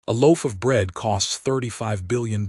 A loaf of bread costs $35 billion.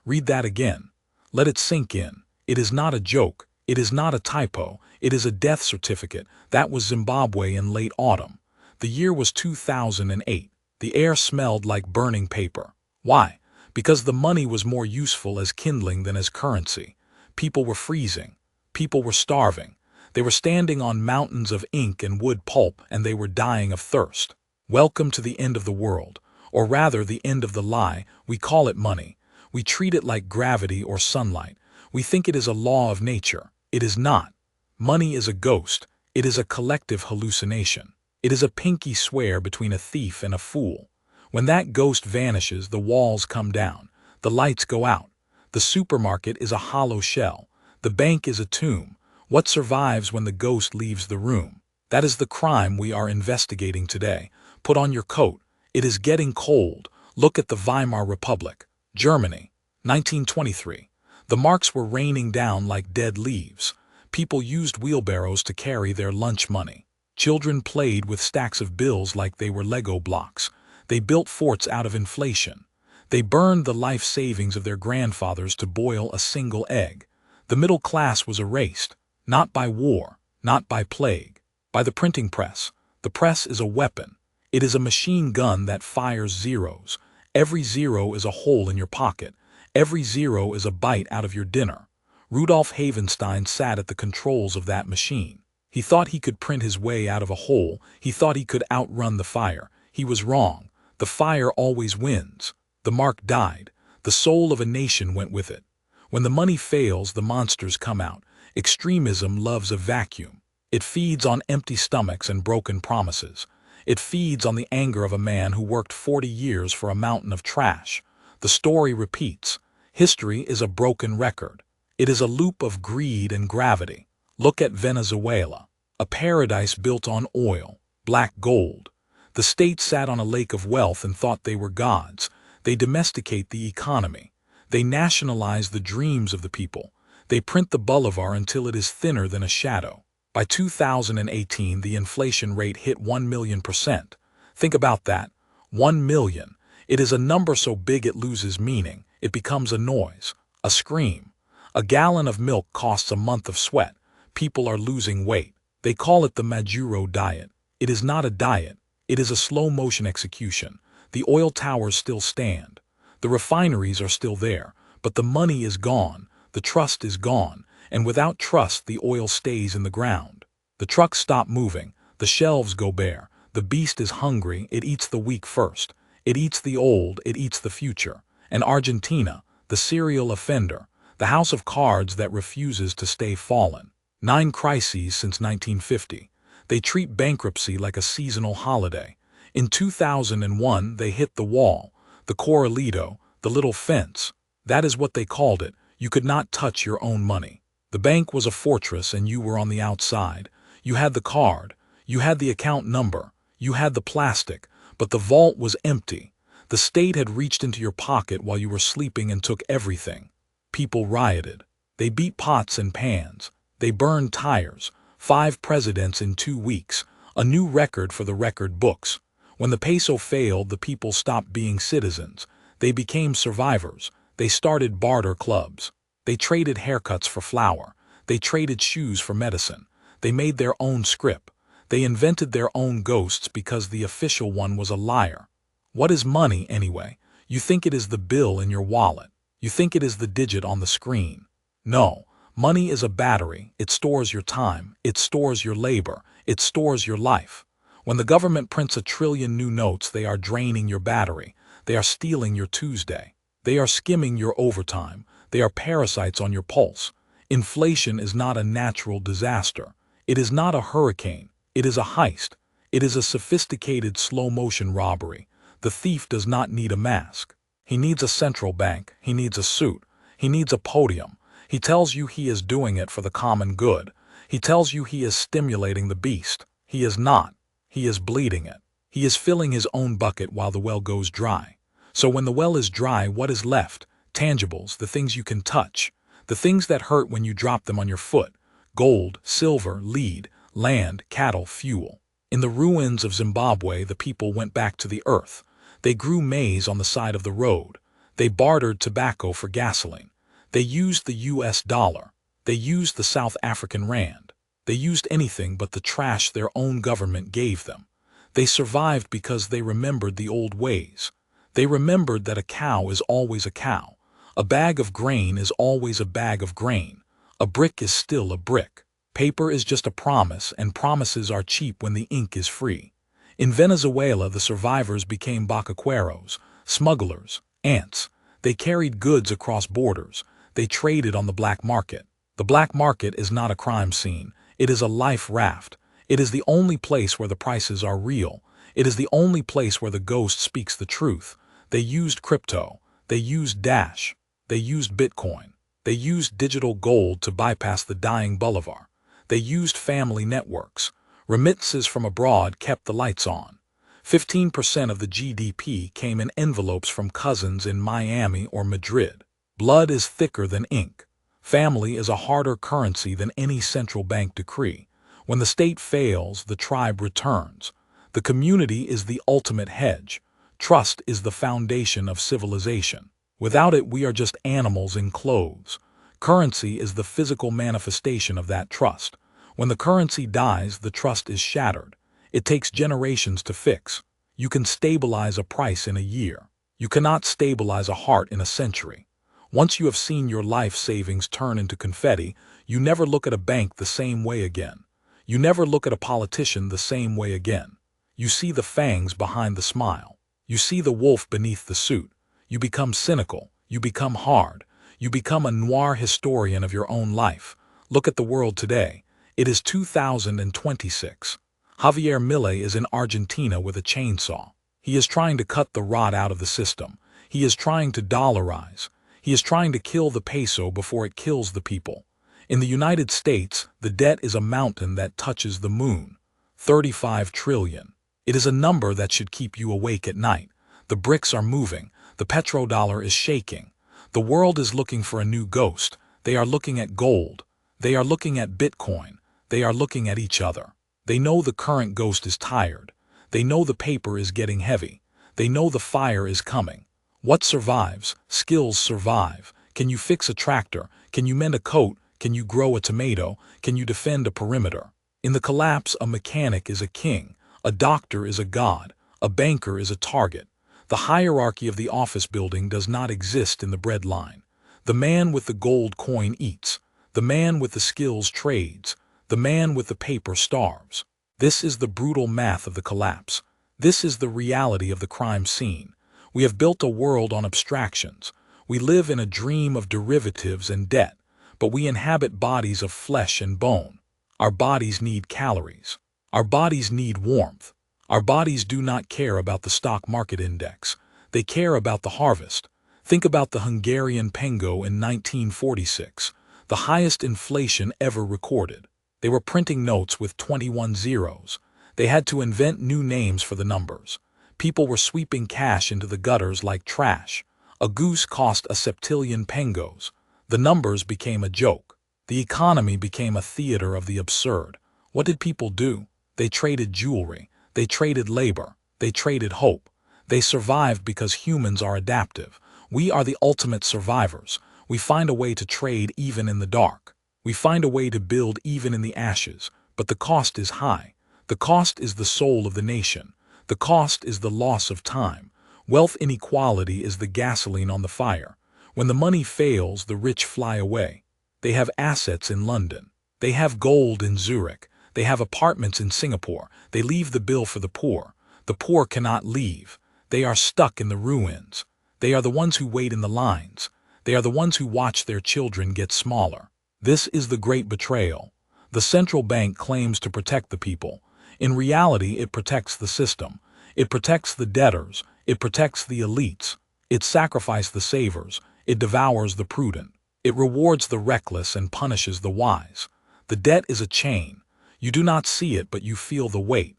Read that again. Let it sink in. It is not a joke. It is not a typo. It is a death certificate. That was Zimbabwe in late autumn. The year was 2008. The air smelled like burning paper. Why? Because the money was more useful as kindling than as currency. People were freezing. People were starving. They were standing on mountains of ink and wood pulp, and they were dying of thirst. Welcome to the end of the world, or rather the end of the lie. We call it money. We treat it like gravity or sunlight. We think it is a law of nature. It is not. Money is a ghost. It is a collective hallucination. It is a pinky swear between a thief and a fool. When that ghost vanishes, the walls come down. The lights go out. The supermarket is a hollow shell. The bank is a tomb. What survives when the ghost leaves the room? That is the crime we are investigating today. Put on your coat. It is getting cold. Look at the Weimar Republic. Germany, 1923. The marks were raining down like dead leaves. People used wheelbarrows to carry their lunch money. Children played with stacks of bills like they were Lego blocks. They built forts out of inflation. They burned the life savings of their grandfathers to boil a single egg. The middle class was erased, not by war, not by plague, by the printing press. The press is a weapon. It is a machine gun that fires zeros. Every zero is a hole in your pocket. Every zero is a bite out of your dinner. Rudolf Havenstein sat at the controls of that machine. He thought he could print his way out of a hole. He thought he could outrun the fire. He was wrong. The fire always wins. The mark died. The soul of a nation went with it. When the money fails, the monsters come out. Extremism loves a vacuum. It feeds on empty stomachs and broken promises. It feeds on the anger of a man who worked 40 years for a mountain of trash. The story repeats. History is a broken record. It is a loop of greed and gravity. Look at Venezuela, a paradise built on oil, black gold. The state sat on a lake of wealth and thought they were gods. They domesticate the economy. They nationalize the dreams of the people. They print the bolivar until it is thinner than a shadow. By 2018, the inflation rate hit 1,000,000%. Think about that. 1 million. It is a number so big it loses meaning. It becomes a noise, a scream. A gallon of milk costs a month of sweat. People are losing weight. They call it the Maduro diet. It is not a diet. It is a slow-motion execution. The oil towers still stand. The refineries are still there, but the money is gone. The trust is gone. And without trust, the oil stays in the ground. The trucks stop moving. The shelves go bare. The beast is hungry. It eats the weak first. It eats the old. It eats the future. And Argentina, the serial offender, the house of cards that refuses to stay fallen. 9 crises since 1950. They treat bankruptcy like a seasonal holiday. In 2001, they hit the wall, the Corralito, the little fence. That is what they called it. You could not touch your own money. The bank was a fortress and you were on the outside. You had the card. You had the account number. You had the plastic. But the vault was empty. The state had reached into your pocket while you were sleeping and took everything. People rioted. They beat pots and pans. They burned tires. 5 presidents in 2 weeks. A new record for the record books. When the peso failed, the people stopped being citizens. They became survivors. They started barter clubs. They traded haircuts for flour. They traded shoes for medicine. They made their own script. They invented their own ghosts because the official one was a liar. What is money, anyway? You think it is the bill in your wallet. You think it is the digit on the screen. No, money is a battery. It stores your time. It stores your labor. It stores your life. When the government prints 1 trillion new notes, they are draining your battery. They are stealing your Tuesday. They are skimming your overtime. They are parasites on your pulse. Inflation is not a natural disaster. It is not a hurricane. It is a heist. It is a sophisticated slow-motion robbery. The thief does not need a mask. He needs a central bank. He needs a suit. He needs a podium. He tells you he is doing it for the common good. He tells you he is stimulating the beast. He is not. He is bleeding it. He is filling his own bucket while the well goes dry. So when the well is dry, what is left? Tangibles, the things you can touch. The things that hurt when you drop them on your foot. Gold, silver, lead, land, cattle, fuel. In the ruins of Zimbabwe, the people went back to the earth. They grew maize on the side of the road. They bartered tobacco for gasoline. They used the US dollar. They used the South African rand. They used anything but the trash their own government gave them. They survived because they remembered the old ways. They remembered that a cow is always a cow. A bag of grain is always a bag of grain. A brick is still a brick. Paper is just a promise, and promises are cheap when the ink is free. In Venezuela, the survivors became bacaqueros, smugglers, ants. They carried goods across borders. They traded on the black market. The black market is not a crime scene. It is a life raft. It is the only place where the prices are real. It is the only place where the ghost speaks the truth. They used crypto. They used Dash. They used Bitcoin. They used digital gold to bypass the dying bolivar. They used family networks. Remittances from abroad kept the lights on. 15% of the GDP came in envelopes from cousins in Miami or Madrid. Blood is thicker than ink. Family is a harder currency than any central bank decree. When the state fails, the tribe returns. The community is the ultimate hedge. Trust is the foundation of civilization. Without it, we are just animals in clothes. Currency is the physical manifestation of that trust. When the currency dies, the trust is shattered. It takes generations to fix. You can stabilize a price in a year. You cannot stabilize a heart in a century. Once you have seen your life savings turn into confetti, you never look at a bank the same way again. You never look at a politician the same way again. You see the fangs behind the smile. You see the wolf beneath the suit. You become cynical. You become hard. You become a noir historian of your own life. Look at the world today. It is 2026. Javier Milei is in Argentina with a chainsaw. He is trying to cut the rot out of the system. He is trying to dollarize. He is trying to kill the peso before it kills the people. In the United States, the debt is a mountain that touches the moon. 35 trillion. It is a number that should keep you awake at night. The bricks are moving. The petrodollar is shaking. The world is looking for a new ghost. They are looking at gold. They are looking at Bitcoin. They are looking at each other. They know the current ghost is tired. They know the paper is getting heavy. They know the fire is coming. What survives? Skills survive. Can you fix a tractor? Can you mend a coat? Can you grow a tomato? Can you defend a perimeter? In the collapse, a mechanic is a king. A doctor is a god. A banker is a target. The hierarchy of the office building does not exist in the bread line. The man with the gold coin eats. The man with the skills trades. The man with the paper starves. This is the brutal math of the collapse. This is the reality of the crime scene. We have built a world on abstractions. We live in a dream of derivatives and debt, but we inhabit bodies of flesh and bone. Our bodies need calories. Our bodies need warmth. Our bodies do not care about the stock market index. They care about the harvest. Think about the Hungarian Pengö in 1946, the highest inflation ever recorded. They were printing notes with 21 zeros. They had to invent new names for the numbers. People were sweeping cash into the gutters like trash. A goose cost a septillion pengos. The numbers became a joke. The economy became a theater of the absurd. What did people do? They traded jewelry. They traded labor. They traded hope. They survived because humans are adaptive. We are the ultimate survivors. We find a way to trade even in the dark. We find a way to build even in the ashes, but the cost is high. The cost is the soul of the nation. The cost is the loss of time. Wealth inequality is the gasoline on the fire. When the money fails, the rich fly away. They have assets in London. They have gold in Zurich. They have apartments in Singapore. They leave the bill for the poor. The poor cannot leave. They are stuck in the ruins. They are the ones who wait in the lines. They are the ones who watch their children get smaller. This is the great betrayal. The central bank claims to protect the people. In reality, it protects the system. It protects the debtors. It protects the elites. It sacrifices the savers. It devours the prudent. It rewards the reckless and punishes the wise. The debt is a chain. You do not see it, but you feel the weight.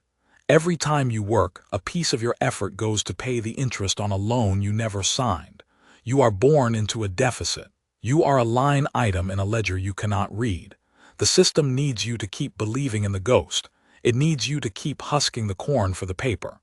Every time you work, a piece of your effort goes to pay the interest on a loan you never signed. You are born into a deficit. You are a line item in a ledger you cannot read. The system needs you to keep believing in the ghost. It needs you to keep husking the corn for the paper.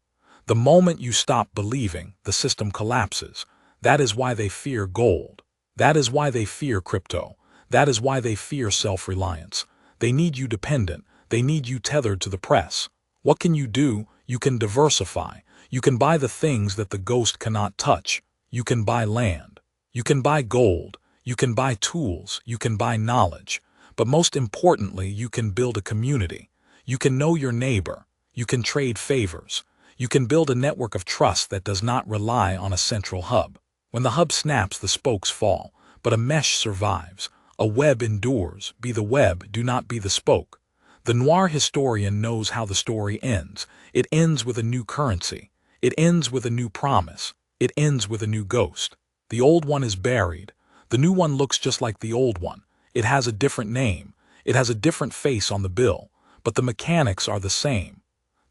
The moment you stop believing, the system collapses. That is why they fear gold. That is why they fear crypto. That is why they fear self-reliance. They need you dependent. They need you tethered to the press. What can you do? You can diversify. You can buy the things that the ghost cannot touch. You can buy land. You can buy gold. You can buy tools. You can buy knowledge. But most importantly, you can build a community. You can know your neighbor. You can trade favors. You can build a network of trust that does not rely on a central hub. When the hub snaps, the spokes fall, but a mesh survives. A web endures. Be the web, do not be the spoke. The Noir historian knows how the story ends. It ends with a new currency. It ends with a new promise. It ends with a new ghost. The old one is buried. The new one looks just like the old one. It has a different name. It has a different face on the bill, but the mechanics are the same.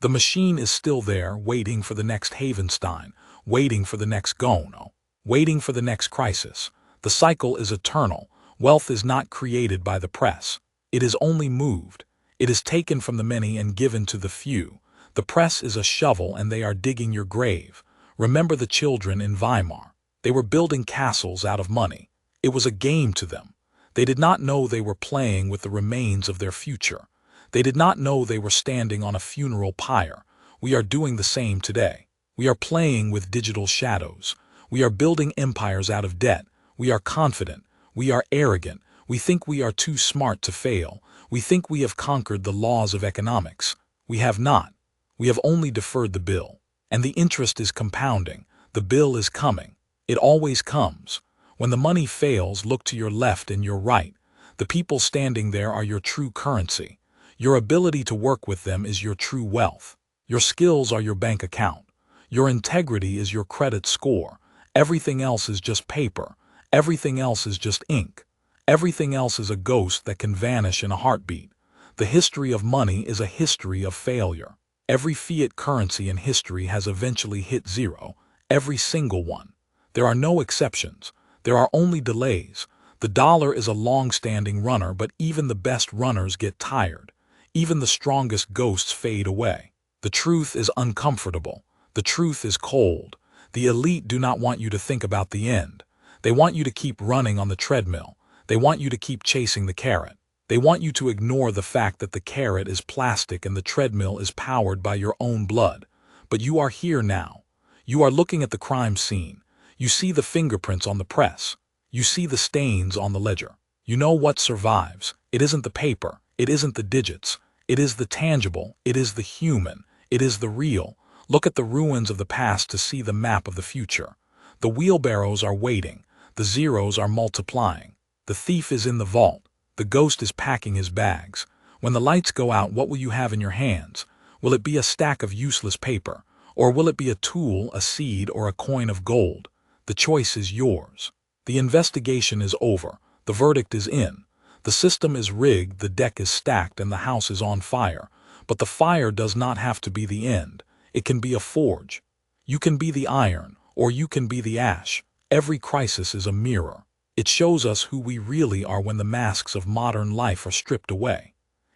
The machine is still there, waiting for the next Havenstein, waiting for the next Gono, waiting for the next crisis. The cycle is eternal. Wealth is not created by the press. It is only moved. It is taken from the many and given to the few. The press is a shovel and they are digging your grave. Remember the children in Weimar. They were building castles out of money. It was a game to them. They did not know they were playing with the remains of their future. They did not know they were standing on a funeral pyre. We are doing the same today. We are playing with digital shadows. We are building empires out of debt. We are confident. We are arrogant. We think we are too smart to fail. We think we have conquered the laws of economics. We have not. We have only deferred the bill. And the interest is compounding. The bill is coming. It always comes. When the money fails, look to your left and your right. The people standing there are your true currency. Your ability to work with them is your true wealth. Your skills are your bank account. Your integrity is your credit score. Everything else is just paper. Everything else is just ink. Everything else is a ghost that can vanish in a heartbeat. The history of money is a history of failure. Every fiat currency in history has eventually hit zero. Every single one. There are no exceptions. There are only delays. The dollar is a long-standing runner, but even the best runners get tired. Even the strongest ghosts fade away. The truth is uncomfortable. The truth is cold. The elite do not want you to think about the end. They want you to keep running on the treadmill. They want you to keep chasing the carrot. They want you to ignore the fact that the carrot is plastic and the treadmill is powered by your own blood. But you are here now. You are looking at the crime scene. You see the fingerprints on the press. You see the stains on the ledger. You know what survives. It isn't the paper. It isn't the digits. It is the tangible. It is the human. It is the real. Look at the ruins of the past to see the map of the future. The wheelbarrows are waiting. The zeros are multiplying. The thief is in the vault. The ghost is packing his bags. When the lights go out, what will you have in your hands? Will it be a stack of useless paper? Or will it be a tool, a seed, or a coin of gold? The choice is yours. The investigation is over. The verdict is in. The system is rigged, the deck is stacked, and the house is on fire. But the fire does not have to be the end. It can be a forge. You can be the iron, or you can be the ash. Every crisis is a mirror. It shows us who we really are when the masks of modern life are stripped away.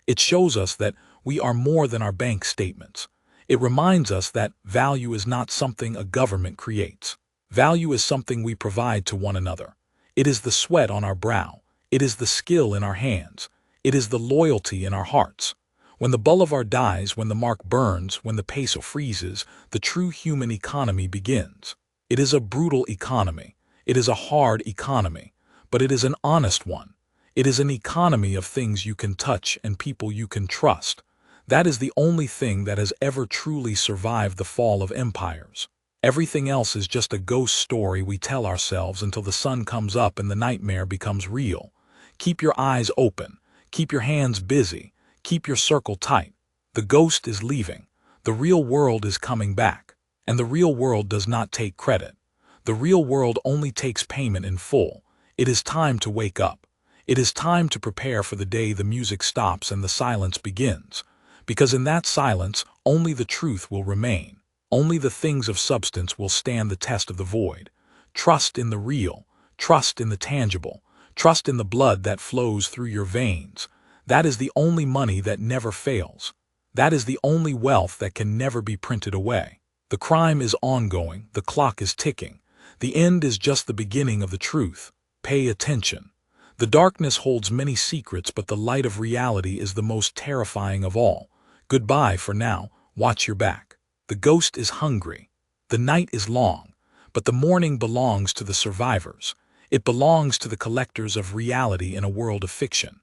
It shows us that we are more than our bank statements. It reminds us that value is not something a government creates. Value is something we provide to one another. It is the sweat on our brow. It is the skill in our hands. It is the loyalty in our hearts. When the bolivar dies, when the mark burns, when the peso freezes, the true human economy begins. It is a brutal economy. It is a hard economy, but it is an honest one. It is an economy of things you can touch and people you can trust. That is the only thing that has ever truly survived the fall of empires. Everything else is just a ghost story we tell ourselves until the sun comes up and the nightmare becomes real. Keep your eyes open. Keep your hands busy. Keep your circle tight. The ghost is leaving. The real world is coming back. And the real world does not take credit. The real world only takes payment in full. It is time to wake up. It is time to prepare for the day the music stops and the silence begins. Because in that silence, only the truth will remain. Only the things of substance will stand the test of the void. Trust in the real. Trust in the tangible. Trust in the blood that flows through your veins. That is the only money that never fails. That is the only wealth that can never be printed away. The crime is ongoing, the clock is ticking. The end is just the beginning of the truth. Pay attention. The darkness holds many secrets, but the light of reality is the most terrifying of all. Goodbye for now, watch your back. The ghost is hungry. The night is long, but the morning belongs to the survivors. It belongs to the collectors of reality in a world of fiction.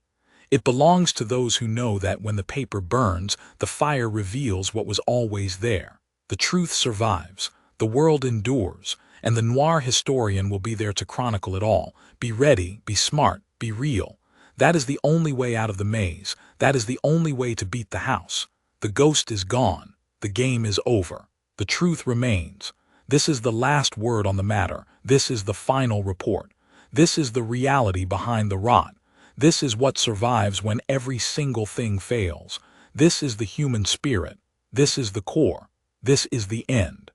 It belongs to those who know that when the paper burns, the fire reveals what was always there. The truth survives, the world endures, and the noir historian will be there to chronicle it all. Be ready, be smart, be real. That is the only way out of the maze. That is the only way to beat the house. The ghost is gone. The game is over. The truth remains. This is the last word on the matter. This is the final report. This is the reality behind the rot. This is what survives when every single thing fails. This is the human spirit. This is the core. This is the end.